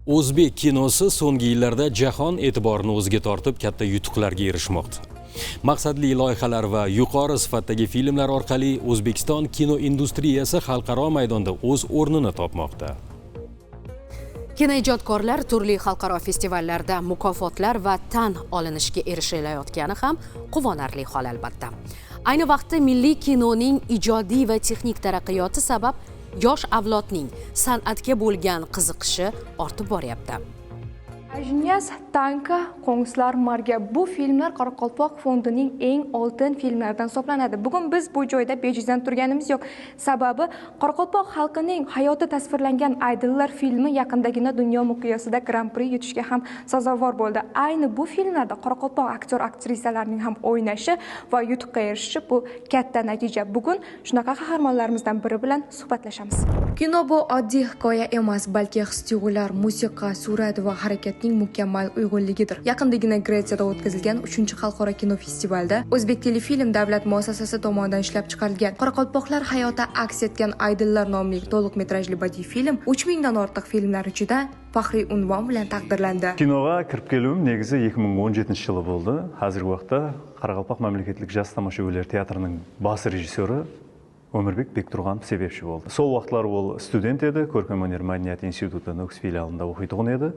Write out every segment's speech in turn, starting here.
O'zbek kinosi so'nggi yillarda jahon e'tiborini o'ziga tortib katta yutuqlarga erishmoqda. Maqsadli loyihalar va yuqori sifatdagi filmlar orqali O'zbekiston kino industriyasi xalqaro maydonda o'z o'rnini topmoqda. Kinoijodkorlar turli xalqaro festivallarda mukofotlar va tan olinishga erishilayotgani ham quvonarli hol albatta. Ayni vaqtda milliy kinoning ijodiy va texnik taraqqiyoti sabab yosh avlodning san'atga bo'lgan qiziqishi ortib boryapti. Ajnyas Tanka, Qo'ng'islar Marga bu filmlar Qoraqalpoq fondining eng oltin filmlaridan hisoblanadi. Bugun biz bu joyda bejizdan turganimiz yo'q. Sababi Qoraqalpoq xalqining hayoti tasvirlangan Aydillar filmi yaqindagina dunyo miqyosida Grand Prix yutishga ham sazovor bo'ldi. Ayni bu filmlarda Qoraqalpoq aktyor-aktrisalarining ham o'ynashi va yutuqqa erishishi bu katta natija. Bugun shunaqa qahramonlarimizdan biri bilan suhbatlashamiz. Kino bu oddiy hikoya emas, balki his-tuyg'ular, musiqa, surat va harakatning mukammal uyg'unligidir. Yaqindagina Gretsiyada o'tkazilgan 3-xalqaro kino festivalda O'zbek telefilm davlat muassasasi tomonidan ishlab chiqarilgan Qoraqalpoqlar hayoti aks etgan Aydillar nomli to'liq metrajli badiiy film 3000 dan ortiq filmlar ichida faxriy unvon bilan taqdirlandi. Kinoga kirib keluvim negizі 2017-yili bo'ldi. Hozirgi vaqtda Qoraqalpoq mamlakatlik jaz tomoshabinlar teatrining bosh rejissyori Ömürbek Bekturg'anov sebepchi bo'ldi. Сол vaqtlar u student edi, Ko'rkam өнер madaniyat instituti Nukus filialida o'qiydigan edi.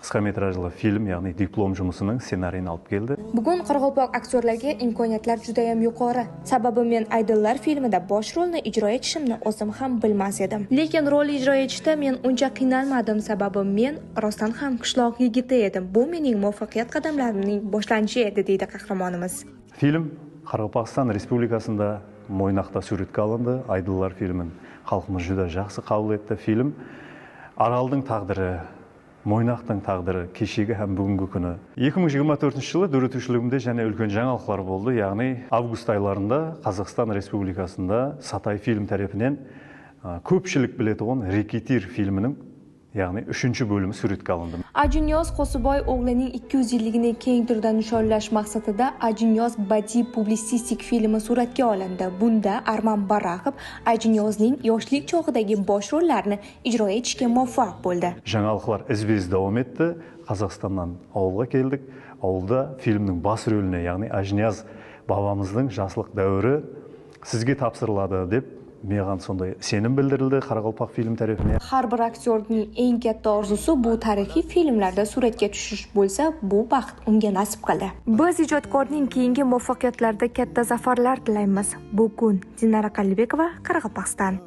Qisqa metrajli film, ya'ni diplom жұмысының ssenariyini olib keldi. Bugun Qoraqalpoq aktyorlarga imkoniyatlar juda ham yuqori. Sababi men Aydillar filmida bosh rolni ijro etishimni o'zim ham bilmas edim. Lekin rol ijro etishda men uncha qiynalmadim, sababi men rostdan ham qishloq yigiti edim. Bu mening muvaffaqiyat qadamlarimning boshlanishi edi, deydi qahramonimiz. Film Qoraqalpog'iston Respublikasida Mo'ynoqda suratga olindi. Aydillar filmin xalqimiz juda yaxshi qabul etdi. Film Aralning taqdiri, Mo'ynoqning taqdiri kechagi ham bugungi kuni. 2024-yili o'rgatuvchiligimda yana ulkan жаңалықтар bo'ldi. Ya'ni avgust oylarida Qozog'iston Respublikasida Satay film tarafidan ko'pchilik biladigan Reketir filmining ya'ni 3-bo'limi suratga olindi. Ajinyoz Qo'siboy o'g'lining 200 yilligini keng turda nishonlash maqsadida Ajinyoz badiiy publitsistik filmi suratga olindi. Bunda Arman Baraqov Ajinyozning yoshlik chog'idagi bosh rollarni ijro etishga muvaffaq bo'ldi. Жаңалықтар izbez davom etdi. Qozog'istondan ovulga keldik. Ovulda filmning bosh rolini, ya'ni Ajinyoz babamızning yoshlik davri sizga topshiriladi deb Meğan sonday senim bildirildi Qoraqalpoq film tarafidan. Har bir aktyorning eng katta orzusi bu tarixiy filmlarda suratga tushish bo'lsa, bu baxt unga nasib qildi. Biz ijodkorning keyingi muvaffaqiyatlarida katta zafarlar tilaymiz. Bu kun Dinara Qalibekova, Qoraqalpog'iston.